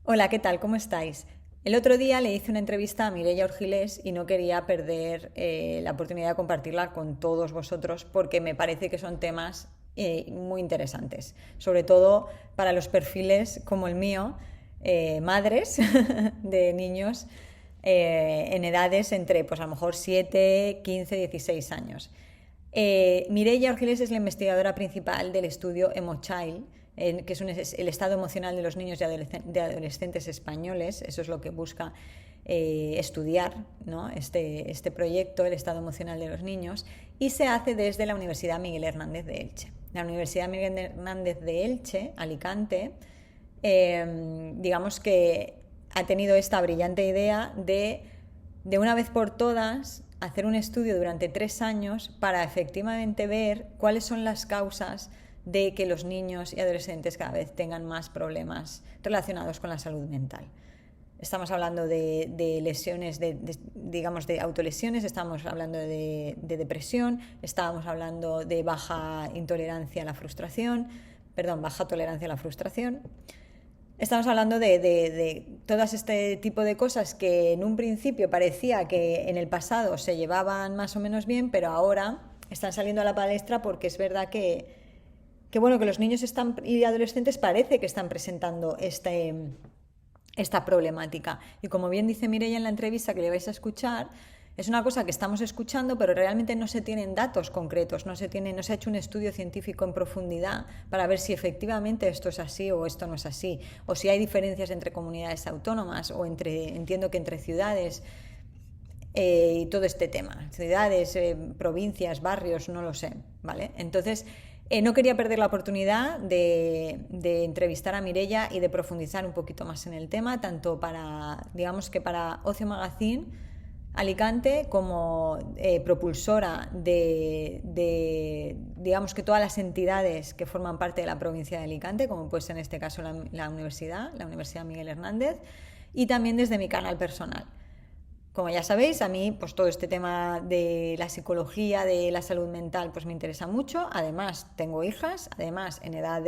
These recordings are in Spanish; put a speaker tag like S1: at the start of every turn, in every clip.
S1: Hola, ¿qué tal? ¿Cómo estáis? El otro día le hice una entrevista a Mireia Orgilés y no quería perder la oportunidad de compartirla con todos vosotros porque me parece que son temas muy interesantes, sobre todo para los perfiles como el mío, madres de niños en edades entre, pues a lo mejor 7, 15, 16 años. Mireia Orgiles es la investigadora principal del estudio EmoChild, que es el estado emocional de los niños y de adolescentes españoles. Eso es lo que busca estudiar, ¿no? Este proyecto, el estado emocional de los niños, y se hace desde la Universidad Miguel Hernández de Elche. La Universidad Miguel Hernández de Elche, Alicante, digamos que ha tenido esta brillante idea de una vez por todas hacer un estudio durante 3 años para efectivamente ver cuáles son las causas de que los niños y adolescentes cada vez tengan más problemas relacionados con la salud mental. Estamos hablando de lesiones, digamos, de autolesiones, estamos hablando de depresión, estábamos hablando de baja intolerancia a la frustración, perdón, baja tolerancia a la frustración. Estamos hablando de todas este tipo de cosas que en un principio parecía que en el pasado se llevaban más o menos bien, pero ahora están saliendo a la palestra porque es verdad bueno, que los niños y adolescentes parece que están presentando esta problemática. Y como bien dice Mireia en la entrevista que le vais a escuchar, es una cosa que estamos escuchando, pero realmente no se tienen datos concretos, no se ha hecho un estudio científico en profundidad para ver si efectivamente esto es así o esto no es así, o si hay diferencias entre comunidades autónomas o entiendo que entre ciudades y todo este tema, ciudades, provincias, barrios, no lo sé, ¿vale? Entonces, no quería perder la oportunidad de entrevistar a Mireia y de profundizar un poquito más en el tema, tanto para, digamos que para Ocio Magazine Alicante como propulsora digamos que todas las entidades que forman parte de la provincia de Alicante, como puede ser en este caso la Universidad Miguel Hernández, y también desde mi canal personal. Como ya sabéis, a mí pues todo este tema de la psicología, de la salud mental, pues me interesa mucho. Además, tengo hijas, además en edad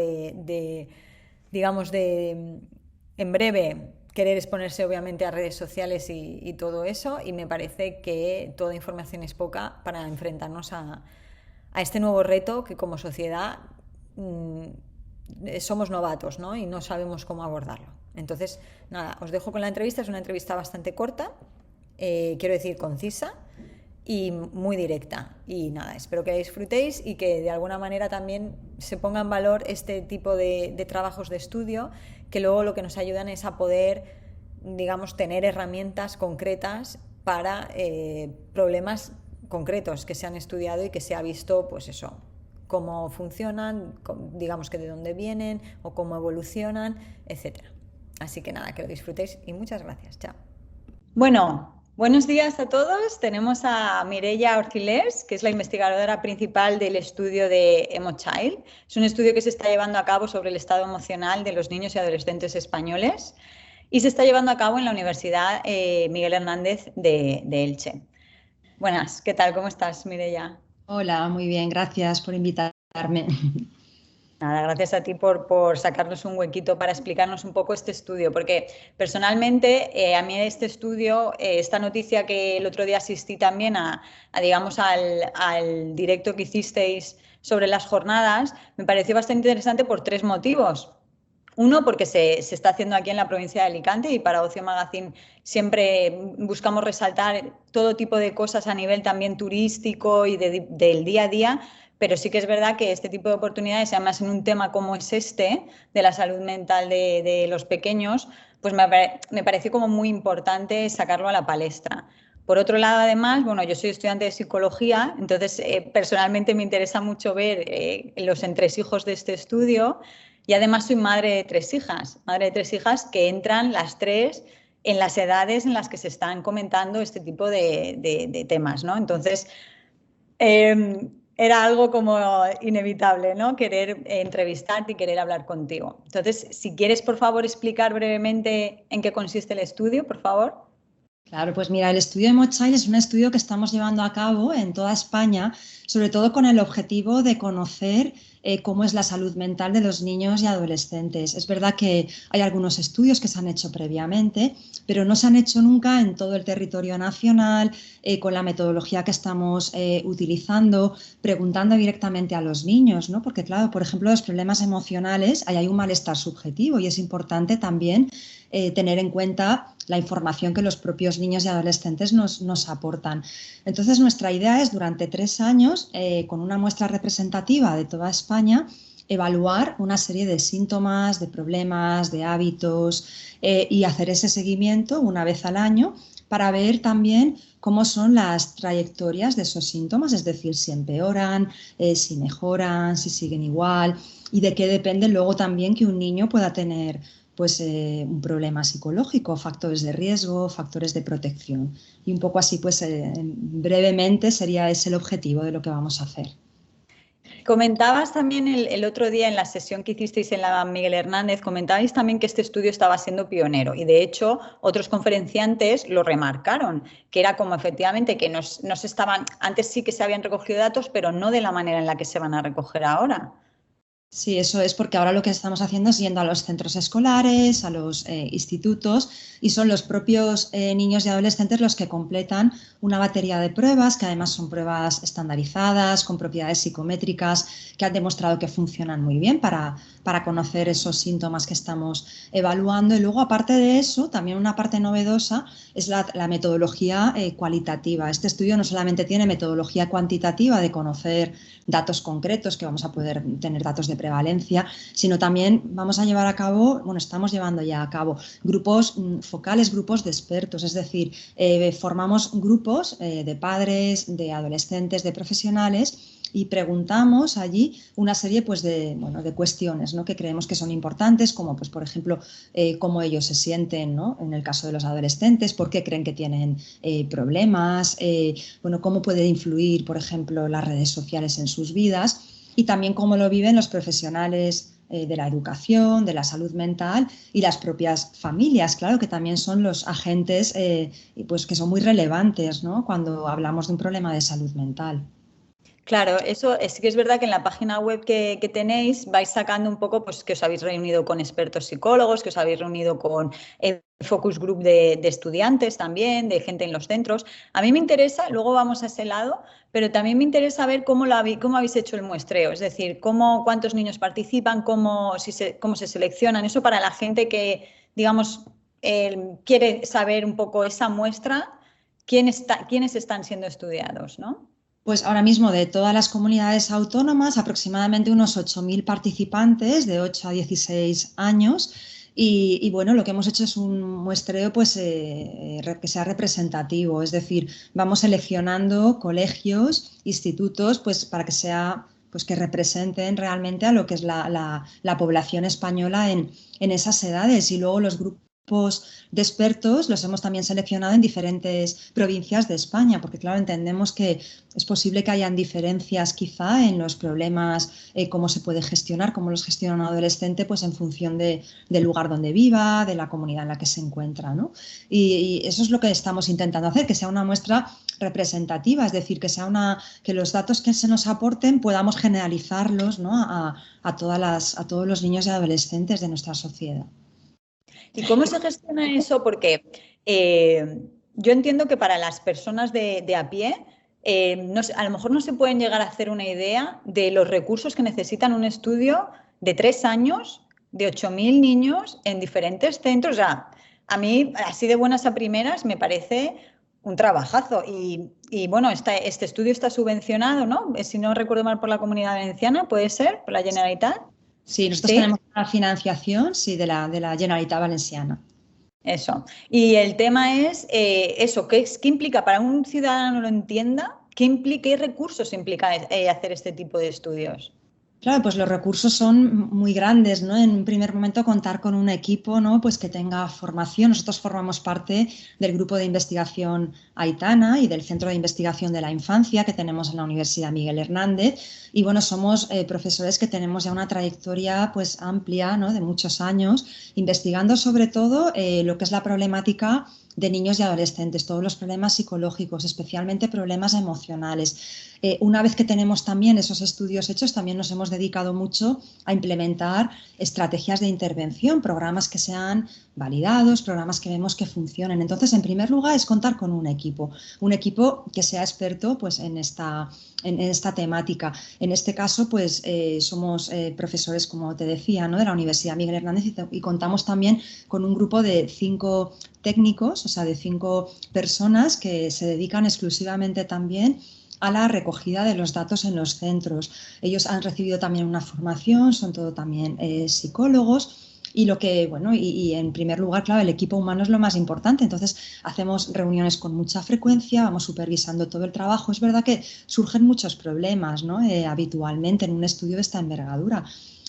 S1: digamos, en breve, querer exponerse obviamente a redes sociales y todo eso, y me parece que toda información es poca para enfrentarnos a este nuevo reto que como sociedad mmm, somos novatos, ¿no? Y no sabemos cómo abordarlo. Entonces, nada, os dejo con la entrevista. Es una entrevista bastante corta, quiero decir concisa y muy directa. Y nada, espero que la disfrutéis y que de alguna manera también se ponga en valor este tipo de trabajos de estudio, que luego lo que nos ayudan es a poder, digamos, tener herramientas concretas para problemas concretos que se han estudiado y que se ha visto, pues eso, cómo funcionan, digamos que de dónde vienen o cómo evolucionan, etcétera. Así que nada, que lo disfrutéis y muchas gracias. Chao. Bueno, buenos días a todos. Tenemos a Mireia Orgilés, que es la investigadora principal del estudio de EmoChild. Es un estudio que se está llevando a cabo sobre el estado emocional de los niños y adolescentes españoles y se está llevando a cabo en la Universidad Miguel Hernández de Elche. Buenas, ¿qué tal? ¿Cómo estás, Mireia?
S2: Hola, muy bien, gracias por invitarme.
S1: Nada, gracias a ti por sacarnos un huequito para explicarnos un poco este estudio, porque personalmente a mí este estudio, esta noticia que el otro día asistí también digamos, al directo que hicisteis sobre las jornadas, me pareció bastante interesante por tres motivos. Uno, porque se está haciendo aquí en la provincia de Alicante y para Ocio Magazine siempre buscamos resaltar todo tipo de cosas a nivel también turístico y del día a día, pero sí que es verdad que este tipo de oportunidades, además en un tema como es este, de la salud mental de los pequeños, pues me pareció como muy importante sacarlo a la palestra. Por otro lado, además, bueno, yo soy estudiante de psicología, entonces personalmente me interesa mucho ver los entresijos de este estudio y además soy madre de tres hijas que entran las tres en las edades en las que se están comentando este tipo de temas, ¿no? Entonces, era algo como inevitable, ¿no? Querer entrevistarte y querer hablar contigo. Entonces, si quieres, por favor, explicar brevemente en qué consiste el estudio, por favor.
S2: Claro, pues mira, el estudio de Mochild es un estudio que estamos llevando a cabo en toda España, sobre todo con el objetivo de conocer cómo es la salud mental de los niños y adolescentes. Es verdad que hay algunos estudios que se han hecho previamente, pero no se han hecho nunca en todo el territorio nacional, con la metodología que estamos utilizando, preguntando directamente a los niños, ¿no? Porque claro, por ejemplo, los problemas emocionales, ahí hay un malestar subjetivo y es importante también tener en cuenta la información que los propios niños y adolescentes nos aportan. Entonces, nuestra idea es, durante 3 años, con una muestra representativa de toda España, evaluar una serie de síntomas, de problemas, de hábitos y hacer ese seguimiento una vez al año para ver también cómo son las trayectorias de esos síntomas, es decir, si empeoran, si mejoran, si siguen igual, y de qué depende luego también que un niño pueda tener pues un problema psicológico, factores de riesgo, factores de protección. Y un poco así, pues brevemente sería ese el objetivo de lo que vamos a hacer.
S1: Comentabas también el otro día en la sesión que hicisteis en la Miguel Hernández, comentabais también que este estudio estaba siendo pionero y de hecho otros conferenciantes lo remarcaron, que era como efectivamente que no se estaban, antes sí que se habían recogido datos, pero no de la manera en la que se van a recoger ahora.
S2: Sí, eso es porque ahora lo que estamos haciendo es yendo a los centros escolares, a los institutos, y son los propios niños y adolescentes los que completan una batería de pruebas, que además son pruebas estandarizadas, con propiedades psicométricas, que han demostrado que funcionan muy bien para conocer esos síntomas que estamos evaluando. Y luego, aparte de eso, también una parte novedosa es la metodología cualitativa. Este estudio no solamente tiene metodología cuantitativa de conocer datos concretos, que vamos a poder tener datos de prevalencia, sino también vamos a llevar a cabo, bueno, estamos llevando ya a cabo grupos focales, grupos de expertos, es decir, formamos grupos de padres, de adolescentes, de profesionales, y preguntamos allí una serie pues, de cuestiones, ¿no?, que creemos que son importantes, como pues, por ejemplo cómo ellos se sienten, ¿no?, en el caso de los adolescentes, por qué creen que tienen problemas, cómo puede influir, por ejemplo, las redes sociales en sus vidas, y también cómo lo viven los profesionales de la educación, de la salud mental y las propias familias, claro, que también son los agentes pues, que son muy relevantes, ¿no?, cuando hablamos de un problema de salud mental.
S1: Claro, eso sí que es verdad que en la página web que tenéis vais sacando un poco pues, que os habéis reunido con expertos psicólogos, que os habéis reunido con focus group de estudiantes también, de gente en los centros. A mí me interesa, luego vamos a ese lado, pero también me interesa ver cómo habéis hecho el muestreo, es decir, cuántos niños participan, cómo se seleccionan, eso para la gente que, digamos, quiere saber un poco esa muestra, quiénes están siendo estudiados, ¿no?
S2: Pues ahora mismo, de todas las comunidades autónomas, aproximadamente unos 8.000 participantes de 8 a 16 años. Y bueno, lo que hemos hecho es un muestreo pues, que sea representativo, es decir, vamos seleccionando colegios, institutos, pues para que sea, pues que representen realmente a lo que es la población española en esas edades, y luego los grupos de expertos los hemos también seleccionado en diferentes provincias de España, porque claro, entendemos que es posible que hayan diferencias quizá en los problemas, cómo se puede gestionar, cómo los gestiona un adolescente, pues en función del lugar donde viva, de la comunidad en la que se encuentra, ¿no? Y eso es lo que estamos intentando hacer, que sea una muestra representativa, es decir, que los datos que se nos aporten podamos generalizarlos, ¿no?, a todos los niños y adolescentes de nuestra sociedad.
S1: ¿Y cómo se gestiona eso? Porque yo entiendo que para las personas de a pie, a lo mejor no se pueden llegar a hacer una idea de los recursos que necesitan un estudio de 3 años, de 8.000 niños en diferentes centros. O sea, a mí, así de buenas a primeras, me parece un trabajazo. Y bueno, este estudio está subvencionado, ¿no? Si no recuerdo mal, por la Comunidad Valenciana, ¿puede ser? ¿Por la Generalitat?
S2: Sí, nosotros
S1: ¿Sí?
S2: tenemos una financiación, sí, de la Generalitat Valenciana.
S1: Eso. Y el tema es eso, ¿qué implica para un ciudadano lo entienda? ¿Qué recursos implica hacer este tipo de estudios?
S2: Claro, pues los recursos son muy grandes, ¿no? En un primer momento, contar con un equipo, ¿no?, pues que tenga formación. Nosotros formamos parte del grupo de investigación Aitana y del Centro de Investigación de la Infancia que tenemos en la Universidad Miguel Hernández. Y bueno, somos profesores que tenemos ya una trayectoria pues amplia, ¿no?, de muchos años, investigando sobre todo lo que es la problemática de niños y adolescentes, todos los problemas psicológicos, especialmente problemas emocionales. Una vez que tenemos también esos estudios hechos, también nos hemos dedicado mucho a implementar estrategias de intervención, programas que sean validados, programas que vemos que funcionen. Entonces, en primer lugar, es contar con un equipo que sea experto pues, en esta temática. En este caso, pues somos profesores, como te decía, ¿no? de la Universidad Miguel Hernández y contamos también con un grupo de 5 técnicos, o sea, de 5 personas que se dedican exclusivamente también a la recogida de los datos en los centros. Ellos han recibido también una formación, son todo también psicólogos. Y lo que, bueno, y en primer lugar, claro, el equipo humano es lo más importante. Entonces, hacemos reuniones con mucha frecuencia, vamos supervisando todo el trabajo. Es verdad que surgen muchos problemas, ¿no? Habitualmente en un estudio de esta envergadura.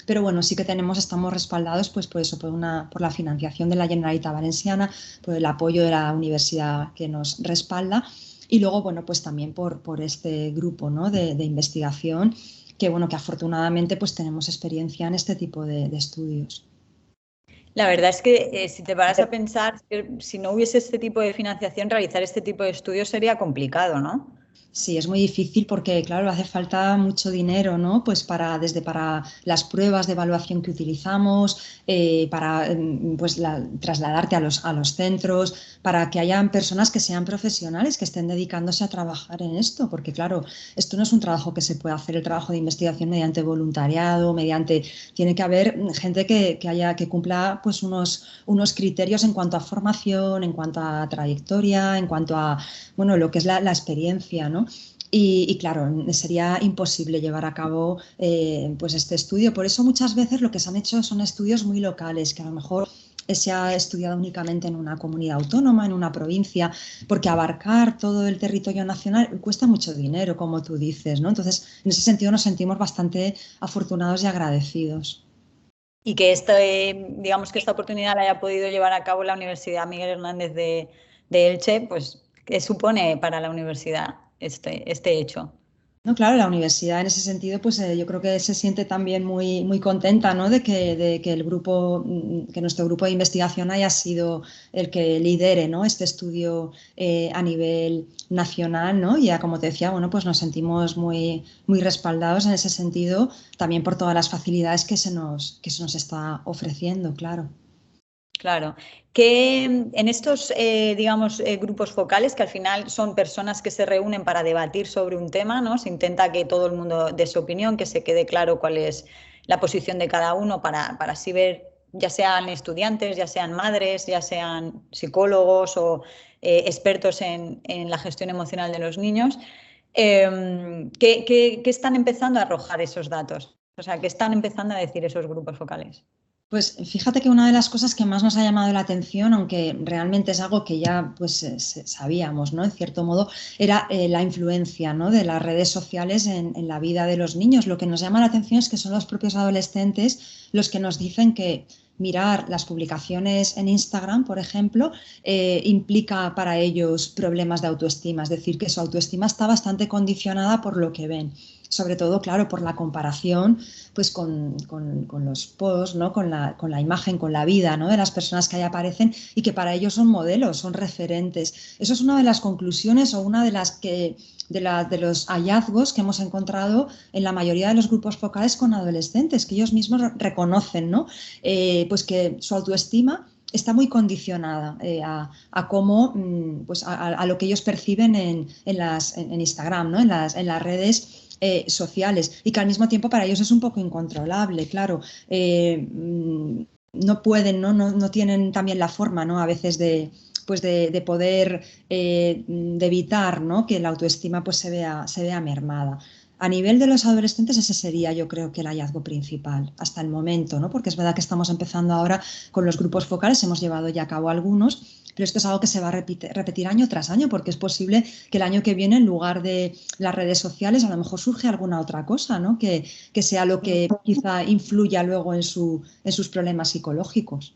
S2: Pero bueno, sí que estamos respaldados pues por eso, por la financiación de la Generalitat Valenciana, por el apoyo de la universidad que nos respalda y luego, bueno, pues también por este grupo, ¿no? de investigación que, bueno, que afortunadamente pues tenemos experiencia en este tipo de estudios.
S1: La verdad es que si te paras a pensar, si no hubiese este tipo de financiación, realizar este tipo de estudios sería complicado, ¿no?
S2: Sí, es muy difícil porque, claro, hace falta mucho dinero, ¿no? Pues desde para las pruebas de evaluación que utilizamos, para pues trasladarte a los centros, para que hayan personas que sean profesionales, que estén dedicándose a trabajar en esto, porque, claro, esto no es un trabajo que se puede hacer, el trabajo de investigación mediante voluntariado, tiene que haber gente que cumpla pues unos criterios en cuanto a formación, en cuanto a trayectoria, en cuanto a, bueno, lo que es la experiencia, ¿no? Y claro, sería imposible llevar a cabo pues este estudio. Por eso muchas veces lo que se han hecho son estudios muy locales, que a lo mejor se ha estudiado únicamente en una comunidad autónoma, en una provincia, porque abarcar todo el territorio nacional cuesta mucho dinero, como tú dices, ¿no? Entonces, en ese sentido nos sentimos bastante afortunados y agradecidos.
S1: Y que digamos que esta oportunidad la haya podido llevar a cabo la Universidad Miguel Hernández de Elche, pues, ¿qué supone para la universidad este hecho?
S2: No, claro, la universidad en ese sentido, pues yo creo que se siente también muy contenta, ¿no? De que el grupo, que nuestro grupo de investigación haya sido el que lidere, ¿no? Este estudio a nivel nacional, ¿no? Y ya como te decía, bueno, pues nos sentimos muy respaldados en ese sentido, también por todas las facilidades que se nos está ofreciendo, claro.
S1: Claro. Que en estos, digamos, grupos focales, que al final son personas que se reúnen para debatir sobre un tema, ¿no? Se intenta que todo el mundo dé su opinión, que se quede claro cuál es la posición de cada uno para así ver, ya sean estudiantes, ya sean madres, ya sean psicólogos o expertos en la gestión emocional de los niños. ¿Qué están empezando a arrojar esos datos? O sea, ¿qué están empezando a decir esos grupos focales?
S2: Pues fíjate que una de las cosas que más nos ha llamado la atención, aunque realmente es algo que ya pues sabíamos, ¿no? En cierto modo, era la influencia, ¿no? de las redes sociales en la vida de los niños. Lo que nos llama la atención es que son los propios adolescentes los que nos dicen que mirar las publicaciones en Instagram, por ejemplo, implica para ellos problemas de autoestima, es decir, que su autoestima está bastante condicionada por lo que ven, sobre todo, claro, por la comparación pues con los posts, ¿no? con la imagen, con la vida, ¿no? de las personas que ahí aparecen y que para ellos son modelos, son referentes. Eso es una de las conclusiones o una de los hallazgos que hemos encontrado en la mayoría de los grupos focales con adolescentes, que ellos mismos reconocen, ¿no? Pues que su autoestima está muy condicionada a cómo, pues a lo que ellos perciben en Instagram, ¿no? en las redes sociales, y que al mismo tiempo para ellos es un poco incontrolable, claro. No pueden, no tienen también la forma, ¿no? A veces de poder, de evitar, ¿no? que la autoestima pues se vea mermada. A nivel de los adolescentes ese sería, yo creo, que el hallazgo principal hasta el momento, ¿no? Porque es verdad que estamos empezando ahora con los grupos focales, hemos llevado ya a cabo algunos, pero esto es algo que se va a repetir año tras año, porque es posible que el año que viene, en lugar de las redes sociales, a lo mejor surge alguna otra cosa, ¿no? Que sea lo que quizá influya luego en sus problemas psicológicos.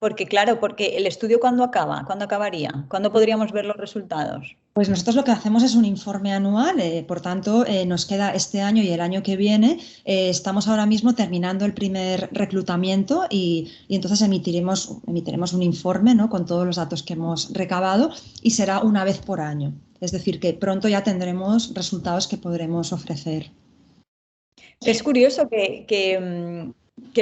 S1: Porque claro, porque el estudio ¿cuándo acaba? ¿Cuándo acabaría? ¿Cuándo podríamos ver los resultados?
S2: Pues nosotros lo que hacemos es un informe anual, por tanto, nos queda este año y el año que viene. Estamos ahora mismo terminando el primer reclutamiento y entonces emitiremos un informe, ¿no?, con todos los datos que hemos recabado y será una vez por año. Es decir, que pronto ya tendremos resultados que podremos ofrecer.
S1: Es curioso que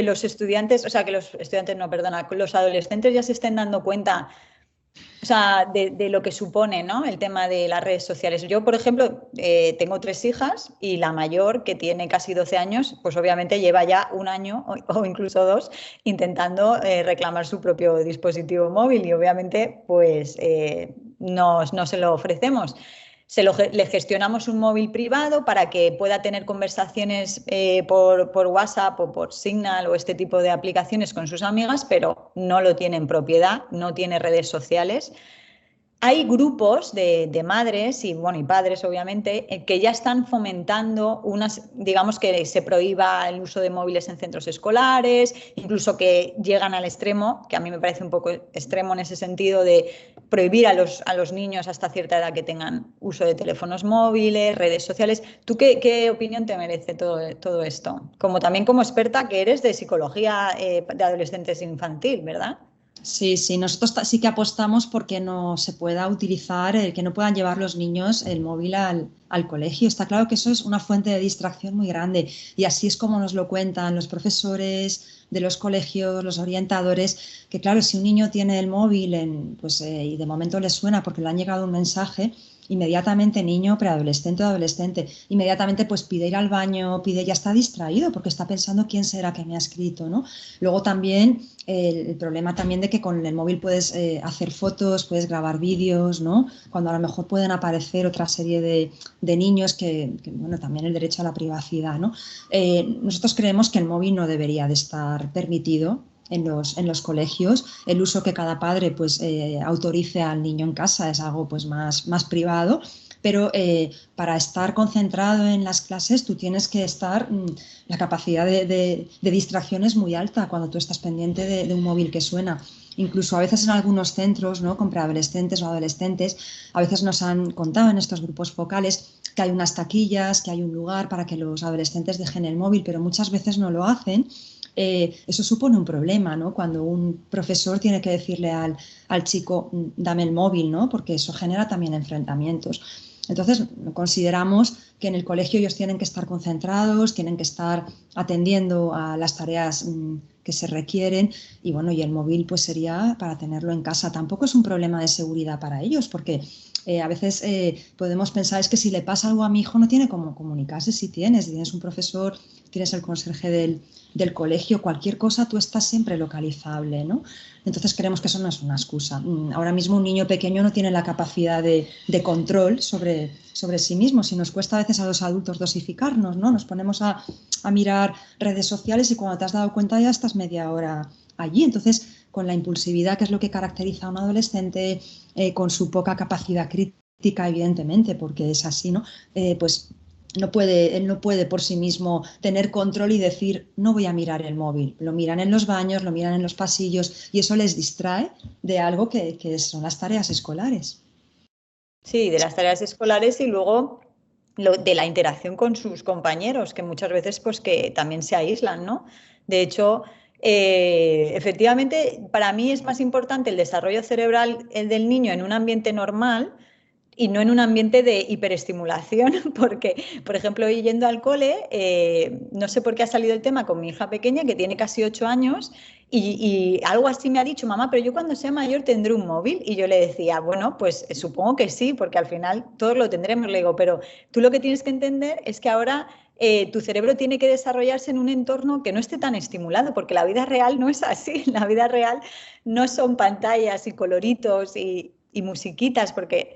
S1: los estudiantes, o sea, que los estudiantes, no, perdona, que los adolescentes ya se estén dando cuenta, o sea, de lo que supone, ¿no?, el tema de las redes sociales. Yo, por ejemplo, tengo 3 hijas y la mayor, que tiene casi 12 años, pues obviamente lleva ya un año o incluso 2 intentando reclamar su propio dispositivo móvil y obviamente pues no se lo ofrecemos. Le gestionamos un móvil privado para que pueda tener conversaciones por WhatsApp o por Signal o este tipo de aplicaciones con sus amigas, pero no lo tiene en propiedad, no tiene redes sociales. Hay grupos de madres y, bueno, y padres, obviamente, que ya están fomentando digamos que se prohíba el uso de móviles en centros escolares, incluso que llegan al extremo, que a mí me parece un poco extremo en ese sentido, de prohibir a los niños hasta cierta edad que tengan uso de teléfonos móviles, redes sociales. ¿Tú qué opinión te merece todo esto? Como también como experta que eres de psicología de adolescentes infantil, ¿verdad?
S2: Sí, sí, nosotros sí que apostamos porque no se pueda utilizar, que no puedan llevar los niños el móvil al colegio. Está claro que eso es una fuente de distracción muy grande y así es como nos lo cuentan los profesores de los colegios, los orientadores, que claro, si un niño tiene el móvil y de momento le suena porque le han llegado un mensaje, inmediatamente niño, preadolescente o adolescente, inmediatamente pues pide ir al baño, ya está distraído porque está pensando quién será que me ha escrito, ¿no? Luego también el problema también de que con el móvil puedes hacer fotos, puedes grabar vídeos, ¿no? Cuando a lo mejor pueden aparecer otra serie de niños bueno, también el derecho a la privacidad, ¿no? Nosotros creemos que el móvil no debería de estar permitido en los colegios. El uso que cada padre pues autorice al niño en casa es algo pues más privado, pero para estar concentrado en las clases tú tienes que estar, la capacidad de distracción es muy alta cuando tú estás pendiente de un móvil que suena. Incluso a veces en algunos centros, ¿no?, con preadolescentes o adolescentes, a veces nos han contado en estos grupos focales que hay unas taquillas, que hay un lugar para que los adolescentes dejen el móvil, pero muchas veces no lo hacen. Eso supone un problema, ¿no?, cuando un profesor tiene que decirle al chico, dame el móvil, ¿no?, porque eso genera también enfrentamientos. Entonces, consideramos que en el colegio ellos tienen que estar concentrados, tienen que estar atendiendo a las tareas que se requieren y bueno, y el móvil pues sería para tenerlo en casa. Tampoco es un problema de seguridad para ellos porque a veces podemos pensar es que si le pasa algo a mi hijo no tiene cómo comunicarse. Si tienes un profesor, tienes el conserje del colegio, cualquier cosa, tú estás siempre localizable, ¿no? Entonces creemos que eso no es una excusa. Ahora mismo un niño pequeño no tiene la capacidad de control sobre sí mismo. Si nos cuesta a veces a los adultos dosificarnos, ¿no? Nos ponemos a mirar redes sociales y cuando te has dado cuenta ya estás media hora allí. Entonces, con la impulsividad, que es lo que caracteriza a un adolescente, con su poca capacidad crítica, evidentemente, porque es así, ¿no? Pues él no puede por sí mismo tener control y decir, no voy a mirar el móvil. Lo miran en los baños, lo miran en los pasillos y eso les distrae de algo que son las tareas escolares.
S1: Sí, de las tareas escolares y luego de la interacción con sus compañeros, que muchas veces pues que también se aíslan, ¿no? De hecho, efectivamente, para mí es más importante el desarrollo cerebral del niño en un ambiente normal y no en un ambiente de hiperestimulación, porque, por ejemplo, hoy yendo al cole, no sé por qué ha salido el tema con mi hija pequeña, que tiene casi 8 años, y algo así me ha dicho, mamá, pero yo cuando sea mayor tendré un móvil. Y yo le decía, bueno, pues supongo que sí, porque al final todos lo tendremos. Le digo, pero tú lo que tienes que entender es que ahora tu cerebro tiene que desarrollarse en un entorno que no esté tan estimulado, porque la vida real no es así. La vida real no son pantallas y coloritos y musiquitas, porque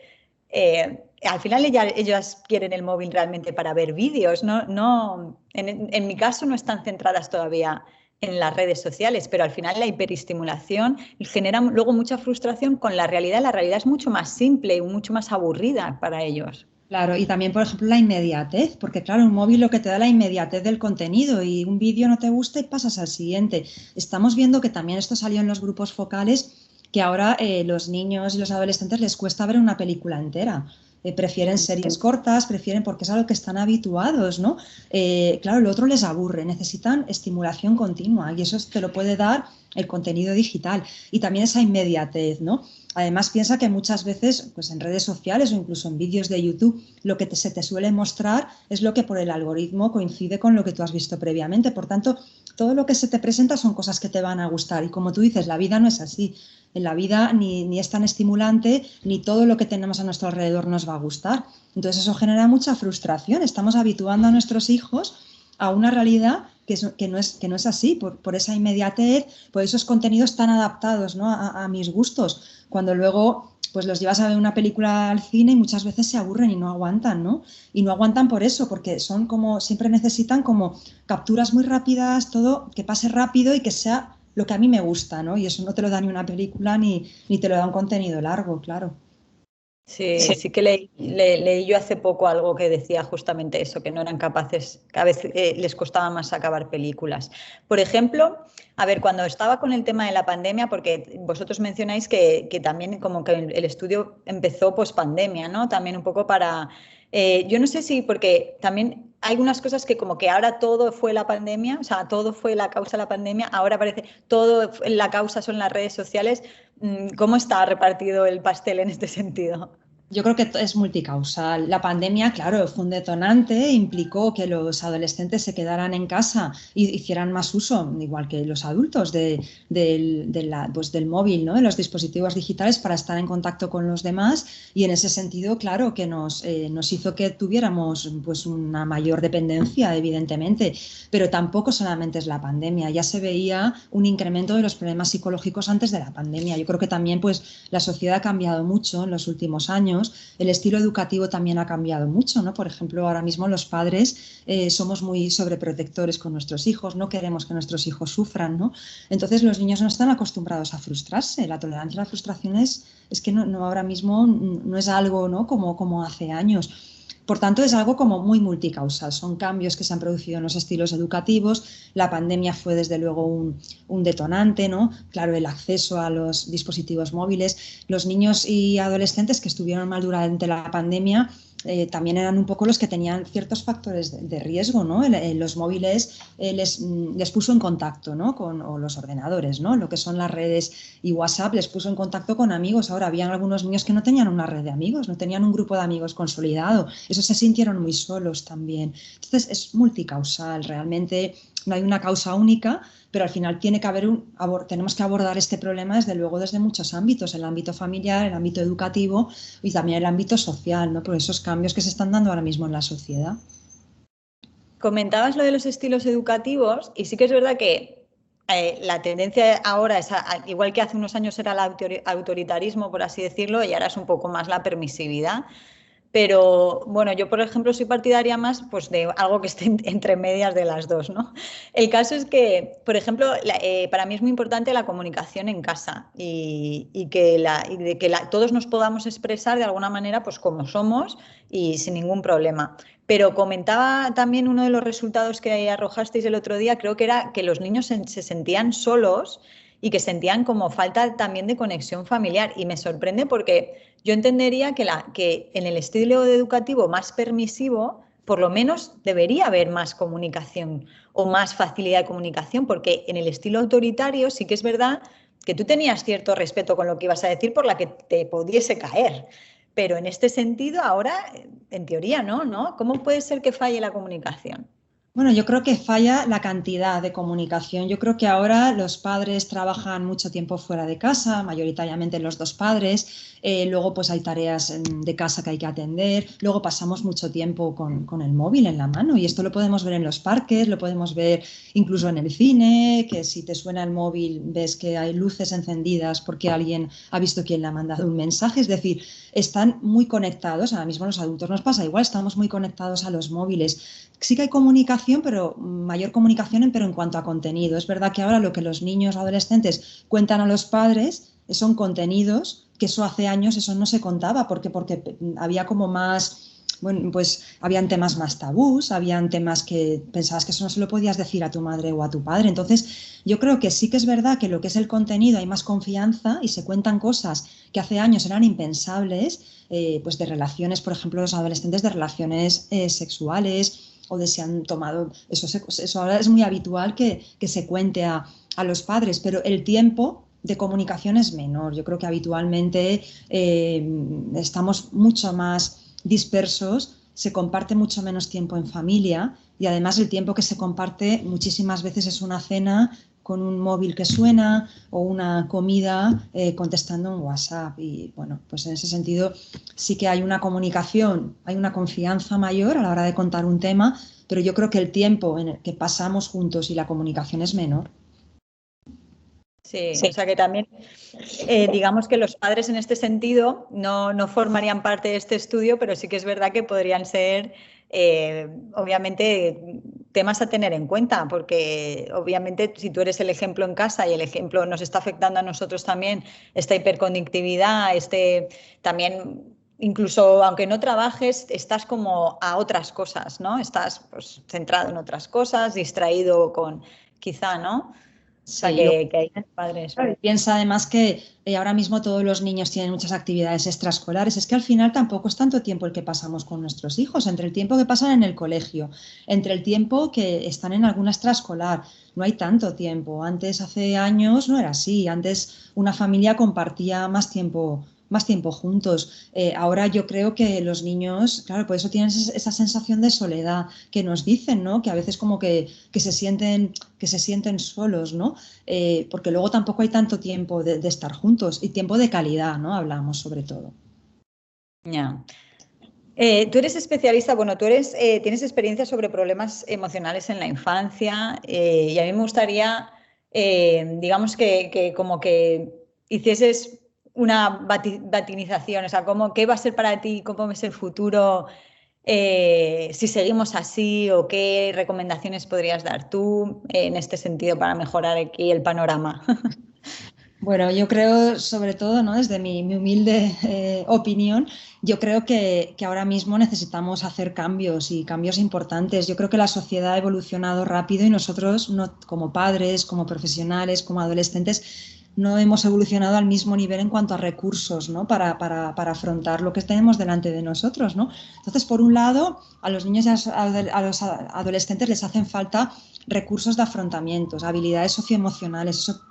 S1: al final ellas quieren el móvil realmente para ver vídeos, en mi caso no están centradas todavía en las redes sociales, pero al final la hiperestimulación genera luego mucha frustración con la realidad. La realidad es mucho más simple y mucho más aburrida para ellos.
S2: Claro, y también, por ejemplo, la inmediatez, porque claro, un móvil lo que te da la inmediatez del contenido y un vídeo no te gusta y pasas al siguiente. Estamos viendo que también esto salió en los grupos focales, que ahora los niños y los adolescentes les cuesta ver una película entera. Prefieren series cortas, prefieren porque es a lo que están habituados, ¿no? Claro, lo otro les aburre, necesitan estimulación continua y eso te lo puede dar el contenido digital y también esa inmediatez, ¿no? Además, piensa que muchas veces, pues en redes sociales o incluso en vídeos de YouTube, lo que se te suele mostrar es lo que por el algoritmo coincide con lo que tú has visto previamente. Por tanto, todo lo que se te presenta son cosas que te van a gustar. Y como tú dices, la vida no es así. En la vida ni es tan estimulante, ni todo lo que tenemos a nuestro alrededor nos va a gustar. Entonces eso genera mucha frustración. Estamos habituando a nuestros hijos a una realidad que no es así, por esa inmediatez, por esos contenidos tan adaptados, ¿no? a mis gustos. Cuando luego pues los llevas a ver una película al cine y muchas veces se aburren y no aguantan, ¿no? Y no aguantan por eso, porque son como, siempre necesitan como capturas muy rápidas, todo que pase rápido y que sea lo que a mí me gusta, ¿no? Y eso no te lo da ni una película ni te lo da un contenido largo, claro.
S1: Sí, sí que leí yo hace poco algo que decía justamente eso, que no eran capaces, que a veces les costaba más acabar películas. Por ejemplo, a ver, cuando estaba con el tema de la pandemia, porque vosotros mencionáis que también como que el estudio empezó post pandemia, ¿no? También un poco para, yo no sé si, porque también hay unas cosas que como que ahora todo fue la pandemia, o sea, todo fue la causa de la pandemia, ahora parece todo la causa son las redes sociales. ¿Cómo está repartido el pastel en este sentido?
S2: Yo creo que es multicausal. La pandemia, claro, fue un detonante, implicó que los adolescentes se quedaran en casa y hicieran más uso, igual que los adultos, pues del móvil, ¿no? De los dispositivos digitales para estar en contacto con los demás. Y en ese sentido, claro, que nos hizo que tuviéramos pues, una mayor dependencia, evidentemente. Pero tampoco solamente es la pandemia. Ya se veía un incremento de los problemas psicológicos antes de la pandemia. Yo creo que también pues, la sociedad ha cambiado mucho en los últimos años. El estilo educativo también ha cambiado mucho, ¿no? Por ejemplo, ahora mismo los padres somos muy sobreprotectores con nuestros hijos, no queremos que nuestros hijos sufran, ¿no? Entonces los niños no están acostumbrados a frustrarse. La tolerancia a la frustración es que no ahora mismo no es algo, ¿no? Como hace años. Por tanto, es algo como muy multicausal. Son cambios que se han producido en los estilos educativos. La pandemia fue, desde luego, un detonante, ¿no? Claro, el acceso a los dispositivos móviles. Los niños y adolescentes que estuvieron mal durante la pandemia también eran un poco los que tenían ciertos factores de riesgo, ¿no? Los móviles les puso en contacto, ¿no? O los ordenadores, ¿no? Lo que son las redes y WhatsApp les puso en contacto con amigos. Ahora, habían algunos niños que no tenían una red de amigos, no tenían un grupo de amigos consolidado. Eso se sintieron muy solos también. Entonces, es multicausal, realmente no hay una causa única, pero al final tiene que haber tenemos que abordar este problema desde luego desde muchos ámbitos, el ámbito familiar, el ámbito educativo y también el ámbito social, ¿no? Por esos cambios que se están dando ahora mismo en la sociedad.
S1: Comentabas lo de los estilos educativos y sí que es verdad que la tendencia ahora es, igual que hace unos años era el autoritarismo, por así decirlo, y ahora es un poco más la permisividad. Pero bueno, yo por ejemplo soy partidaria más pues, de algo que esté entre medias de las dos, ¿no? El caso es que, por ejemplo, para mí es muy importante la comunicación en casa y de que todos nos podamos expresar de alguna manera pues como somos y sin ningún problema. Pero comentaba también uno de los resultados que arrojasteis el otro día, creo que era que los niños se sentían solos y que sentían como falta también de conexión familiar. Y me sorprende porque yo entendería que en el estilo educativo más permisivo, por lo menos debería haber más comunicación o más facilidad de comunicación, porque en el estilo autoritario sí que es verdad que tú tenías cierto respeto con lo que ibas a decir por la que te pudiese caer. Pero en este sentido, ahora, en teoría, no, ¿no? ¿Cómo puede ser que falle la comunicación?
S2: Bueno, yo creo que falla la cantidad de comunicación. Yo creo que ahora los padres trabajan mucho tiempo fuera de casa, mayoritariamente los dos padres. Luego, pues hay tareas de casa que hay que atender. Luego pasamos mucho tiempo con el móvil en la mano y esto lo podemos ver en los parques, lo podemos ver incluso en el cine, que si te suena el móvil ves que hay luces encendidas porque alguien ha visto quién le ha mandado un mensaje. Es decir, están muy conectados. Ahora mismo los adultos nos pasa igual, estamos muy conectados a los móviles. Sí que hay comunicación, pero mayor comunicación, pero en cuanto a contenido. Es verdad que ahora lo que los niños adolescentes cuentan a los padres son contenidos que eso hace años eso no se contaba porque había como más bueno, pues habían temas más tabús, habían temas que pensabas que eso no se lo podías decir a tu madre o a tu padre. Entonces, yo creo que sí que es verdad que lo que es el contenido hay más confianza y se cuentan cosas que hace años eran impensables, pues de relaciones, por ejemplo, los adolescentes de relaciones sexuales o de si han tomado, eso ahora es muy habitual que se cuente a los padres, pero el tiempo de comunicación es menor. Yo creo que habitualmente estamos mucho más dispersos, se comparte mucho menos tiempo en familia y además el tiempo que se comparte muchísimas veces es una cena con un móvil que suena o una comida contestando un WhatsApp. Y bueno, pues en ese sentido sí que hay una comunicación, hay una confianza mayor a la hora de contar un tema, pero yo creo que el tiempo en el que pasamos juntos y la comunicación es menor.
S1: Sí, o sea que también, digamos que los padres en este sentido no formarían parte de este estudio, pero sí que es verdad que podrían ser, obviamente, temas a tener en cuenta, porque obviamente si tú eres el ejemplo en casa y el ejemplo nos está afectando a nosotros también, esta hiperconectividad, también, incluso aunque no trabajes, estás como a otras cosas, ¿no? Estás pues, centrado en otras cosas, distraído con, quizá, ¿no? O sea,
S2: Sí,
S1: que hay padres.
S2: claro, y piensa además que ahora mismo todos los niños tienen muchas actividades extraescolares. Es que al final tampoco es tanto tiempo el que pasamos con nuestros hijos, entre el tiempo que pasan en el colegio, entre el tiempo que están en alguna extraescolar. No hay tanto tiempo. Antes, hace años, no era así. Antes una familia compartía más tiempo juntos. Ahora yo creo que los niños, claro, por eso tienen esa sensación de soledad que nos dicen, ¿no? Que a veces como que se sienten solos, ¿no? Porque luego tampoco hay tanto tiempo de estar juntos y tiempo de calidad, ¿no? Hablamos sobre todo.
S1: Ya. Tú eres especialista, bueno, tienes experiencia sobre problemas emocionales en la infancia y a mí me gustaría, digamos que como que hicieses una vatinización, o sea, qué va a ser para ti, cómo es el futuro, si seguimos así o qué recomendaciones podrías dar tú en este sentido para mejorar aquí el panorama.
S2: Bueno, yo creo, sobre todo, ¿no? Desde mi humilde opinión, yo creo que ahora mismo necesitamos hacer cambios y cambios importantes. Yo creo que la sociedad ha evolucionado rápido y nosotros, no, como padres, como profesionales, como adolescentes, no hemos evolucionado al mismo nivel en cuanto a recursos, ¿no? Para afrontar lo que tenemos delante de nosotros, ¿no? Entonces, por un lado, a los niños y a los adolescentes les hacen falta recursos de afrontamientos, habilidades socioemocionales. Eso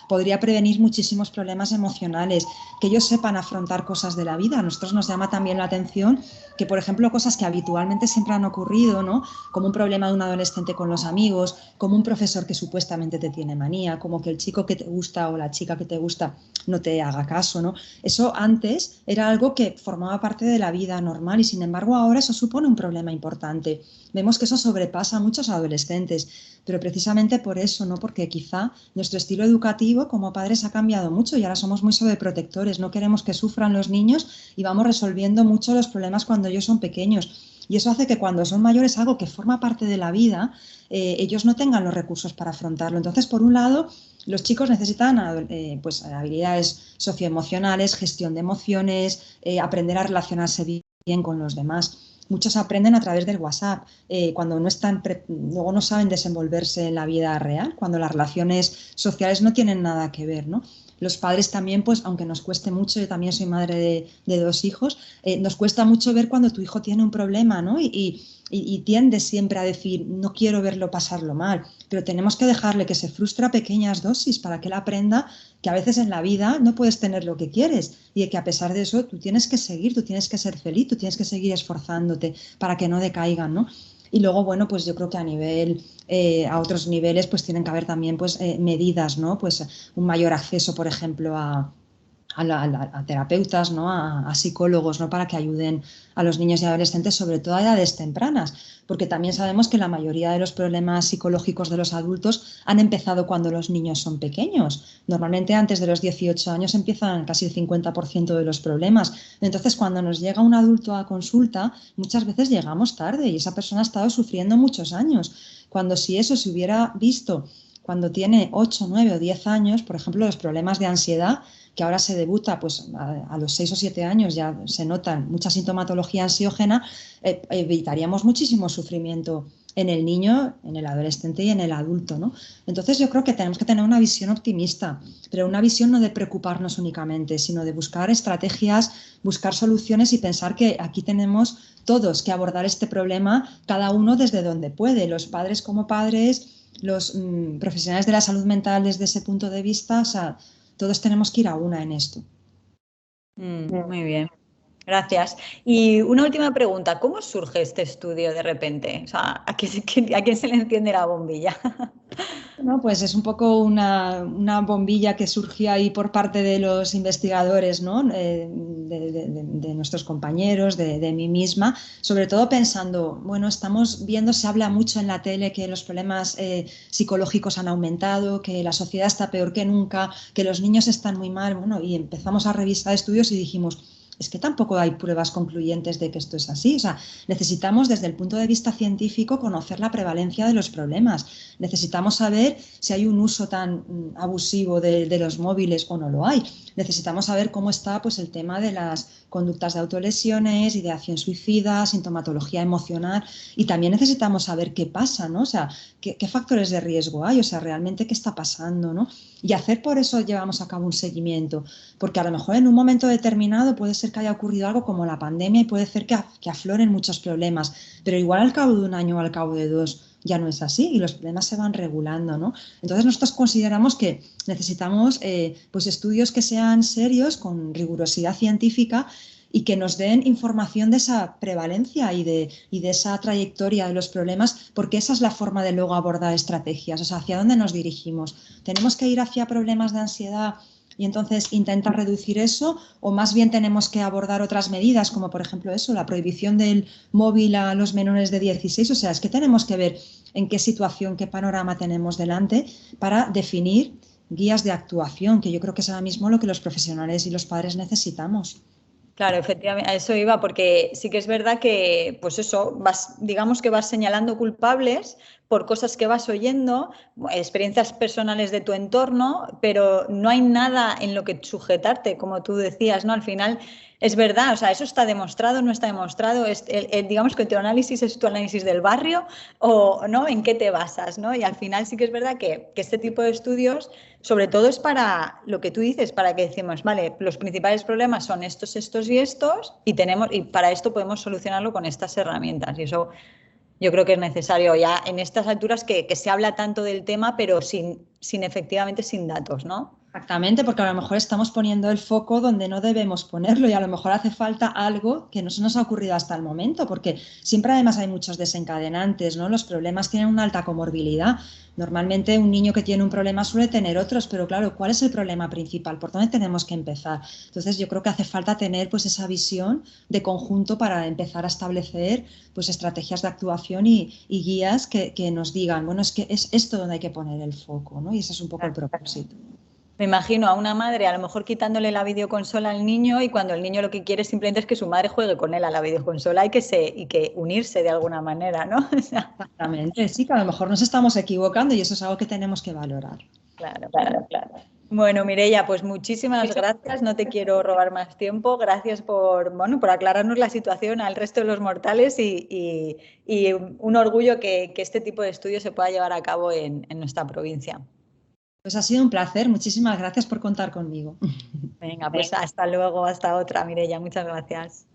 S2: podría prevenir muchísimos problemas emocionales, que ellos sepan afrontar cosas de la vida. A nosotros nos llama también la atención que, por ejemplo, cosas que habitualmente siempre han ocurrido, ¿no? Como un problema de un adolescente con los amigos, como un profesor que supuestamente te tiene manía, como que el chico que te gusta o la chica que te gusta no te haga caso, ¿no? Eso antes era algo que formaba parte de la vida normal y, sin embargo, ahora eso supone un problema importante. Vemos que eso sobrepasa a muchos adolescentes, pero precisamente por eso, ¿no? Porque quizá nuestro estilo educativo como padres ha cambiado mucho y ahora somos muy sobreprotectores, no queremos que sufran los niños y vamos resolviendo mucho los problemas cuando ellos son pequeños. Y eso hace que cuando son mayores, algo que forma parte de la vida, ellos no tengan los recursos para afrontarlo. Entonces, por un lado, los chicos necesitan pues, habilidades socioemocionales, gestión de emociones, aprender a relacionarse bien con los demás. Muchos aprenden a través del WhatsApp, cuando no están, luego no saben desenvolverse en la vida real, cuando las relaciones sociales no tienen nada que ver, ¿no? Los padres también, pues, aunque nos cueste mucho, yo también soy madre de dos hijos, nos cuesta mucho ver cuando tu hijo tiene un problema, ¿no? Y tiende siempre a decir, no quiero verlo pasarlo mal, pero tenemos que dejarle que se frustre a pequeñas dosis para que él aprenda que a veces en la vida no puedes tener lo que quieres y que a pesar de eso tú tienes que seguir, tú tienes que ser feliz, tú tienes que seguir esforzándote para que no decaigan, ¿no? Y luego, bueno, pues yo creo que a otros niveles, pues tienen que haber también pues, medidas, ¿no? Pues un mayor acceso, por ejemplo, a terapeutas, ¿no? A psicólogos, ¿no? Para que ayuden a los niños y adolescentes, sobre todo a edades tempranas, porque también sabemos que la mayoría de los problemas psicológicos de los adultos han empezado cuando los niños son pequeños. Normalmente antes de los 18 años empiezan casi el 50% de los problemas. Entonces, cuando nos llega un adulto a consulta, muchas veces llegamos tarde y esa persona ha estado sufriendo muchos años. Cuando si eso se hubiera visto cuando tiene 8, 9 o 10 años, por ejemplo, los problemas de ansiedad, que ahora se debuta pues, a los 6 o 7 años, ya se notan mucha sintomatología ansiógena, evitaríamos muchísimo sufrimiento en el niño, en el adolescente y en el adulto, ¿no? Entonces yo creo que tenemos que tener una visión optimista, pero una visión no de preocuparnos únicamente, sino de buscar estrategias, buscar soluciones y pensar que aquí tenemos todos que abordar este problema, cada uno desde donde puede, los padres como padres, los profesionales de la salud mental desde ese punto de vista, o sea, todos tenemos que ir a una en esto.
S1: Muy bien. Gracias. Y una última pregunta, ¿cómo surge este estudio de repente? O sea, a quién se le enciende la bombilla?
S2: No, pues es un poco una bombilla que surgió ahí por parte de los investigadores, ¿no? De nuestros compañeros, de mí misma, sobre todo pensando, bueno, estamos viendo, se habla mucho en la tele que los problemas psicológicos han aumentado, que la sociedad está peor que nunca, que los niños están muy mal, bueno, y empezamos a revisar estudios y dijimos, es que tampoco hay pruebas concluyentes de que esto es así. O sea, necesitamos desde el punto de vista científico conocer la prevalencia de los problemas. Necesitamos saber si hay un uso tan abusivo de los móviles o no lo hay. Necesitamos saber cómo está pues, el tema de las conductas de autolesiones, ideación suicida, sintomatología emocional y también necesitamos saber qué pasa, ¿no? O sea, qué factores de riesgo hay, o sea, realmente qué está pasando, ¿no? Y hacer por eso llevamos a cabo un seguimiento, porque a lo mejor en un momento determinado puede ser que haya ocurrido algo como la pandemia y puede ser que afloren muchos problemas, pero igual al cabo de un año o al cabo de dos ya no es así y los problemas se van regulando, ¿no? Entonces nosotros consideramos que necesitamos pues estudios que sean serios, con rigurosidad científica y que nos den información de esa prevalencia y de esa trayectoria de los problemas, porque esa es la forma de luego abordar estrategias, o sea, hacia dónde nos dirigimos. ¿Tenemos que ir hacia problemas de ansiedad y entonces intentar reducir eso, o más bien tenemos que abordar otras medidas, como por ejemplo eso, la prohibición del móvil a los menores de 16? O sea, es que tenemos que ver en qué situación, qué panorama tenemos delante para definir guías de actuación, que yo creo que es ahora mismo lo que los profesionales y los padres necesitamos.
S1: Claro, efectivamente, a eso iba, porque sí que es verdad que, pues eso, digamos que vas señalando culpables por cosas que vas oyendo, experiencias personales de tu entorno, pero no hay nada en lo que sujetarte, como tú decías, ¿no? Al final es verdad, o sea, eso está demostrado, no está demostrado, digamos que tu análisis es tu análisis del barrio o no, en qué te basas, ¿no? Y al final sí que es verdad que este tipo de estudios sobre todo es para lo que tú dices, para que decimos, vale, los principales problemas son estos, estos y estos, y para esto podemos solucionarlo con estas herramientas. Y eso yo creo que es necesario ya en estas alturas que se habla tanto del tema, pero efectivamente sin datos, ¿no?
S2: Exactamente, porque a lo mejor estamos poniendo el foco donde no debemos ponerlo y a lo mejor hace falta algo que no se nos ha ocurrido hasta el momento, porque siempre además hay muchos desencadenantes, ¿no? Los problemas tienen una alta comorbilidad. Normalmente un niño que tiene un problema suele tener otros, pero claro, ¿cuál es el problema principal? ¿Por dónde tenemos que empezar? Entonces yo creo que hace falta tener pues esa visión de conjunto para empezar a establecer pues estrategias de actuación y guías que nos digan, bueno, es que es esto donde hay que poner el foco, ¿no? Y ese es un poco el propósito.
S1: Me imagino a una madre a lo mejor quitándole la videoconsola al niño y cuando el niño lo que quiere simplemente es que su madre juegue con él a la videoconsola y que unirse de alguna manera, ¿no? O sea,
S2: Exactamente, sí, que a lo mejor nos estamos equivocando y eso es algo que tenemos que valorar.
S1: claro, claro, claro. Bueno, Mireia, pues muchísimas gracias. No te quiero robar más tiempo. Gracias bueno, por aclararnos la situación al resto de los mortales y un orgullo que este tipo de estudios se pueda llevar a cabo en nuestra provincia.
S2: Pues ha sido un placer, muchísimas gracias por contar conmigo.
S1: Venga, pues hasta luego, hasta otra, Mireia. Muchas gracias.